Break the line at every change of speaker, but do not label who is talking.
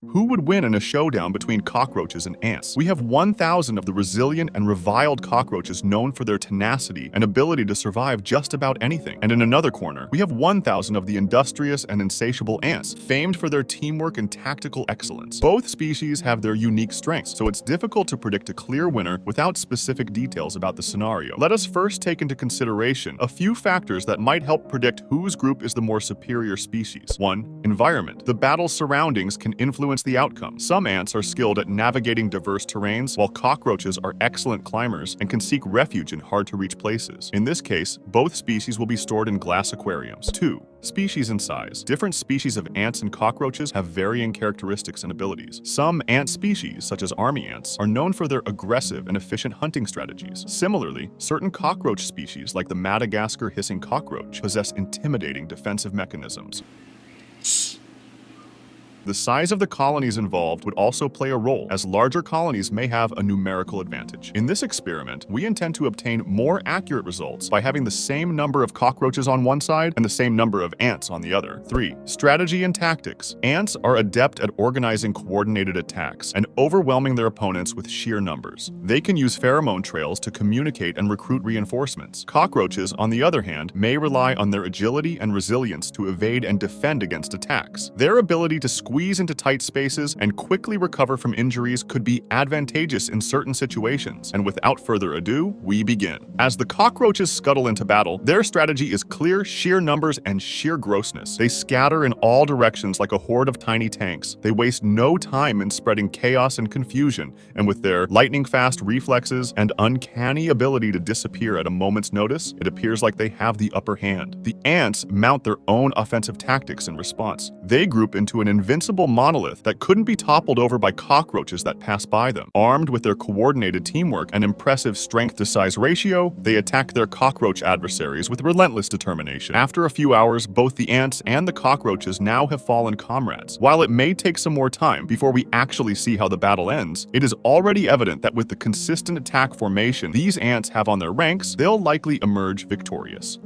Who would win in a showdown between cockroaches and ants? We have 1,000 of the resilient and reviled cockroaches known for their tenacity and ability to survive just about anything. And in another corner, we have 1,000 of the industrious and insatiable ants, famed for their teamwork and tactical excellence. Both species have their unique strengths, so it's difficult to predict a clear winner without specific details about the scenario. Let us first take into consideration a few factors that might help predict whose group is the more superior species. 1. Environment. The battle's surroundings can influence the outcome. Some ants are skilled at navigating diverse terrains, while cockroaches are excellent climbers and can seek refuge in hard-to-reach places. In this case, both species will be stored in glass aquariums. 2. Species and size. Different species of ants and cockroaches have varying characteristics and abilities. Some ant species, such as army ants, are known for their aggressive and efficient hunting strategies. Similarly, certain cockroach species, like the Madagascar hissing cockroach, possess intimidating defensive mechanisms. The size of the colonies involved would also play a role, as larger colonies may have a numerical advantage. In this experiment, we intend to obtain more accurate results by having the same number of cockroaches on one side and the same number of ants on the other. 3. Strategy and tactics. Ants are adept at organizing coordinated attacks and overwhelming their opponents with sheer numbers. They can use pheromone trails to communicate and recruit reinforcements. Cockroaches, on the other hand, may rely on their agility and resilience to evade and defend against attacks. Their ability to squeeze into tight spaces and quickly recover from injuries could be advantageous in certain situations. And without further ado, we begin. As the cockroaches scuttle into battle, their strategy is clear sheer numbers and sheer grossness. They scatter in all directions like a horde of tiny tanks. They waste no time in spreading chaos and confusion, and with their lightning-fast reflexes and uncanny ability to disappear at a moment's notice, it appears like they have the upper hand. The ants mount their own offensive tactics in response. They group into an invincible monolith that couldn't be toppled over by cockroaches that pass by them. Armed with their coordinated teamwork and impressive strength-to-size ratio, they attack their cockroach adversaries with relentless determination. After a few hours, both the ants and the cockroaches now have fallen comrades. While it may take some more time before we actually see how the battle ends, it is already evident that with the consistent attack formation these ants have on their ranks, they'll likely emerge victorious.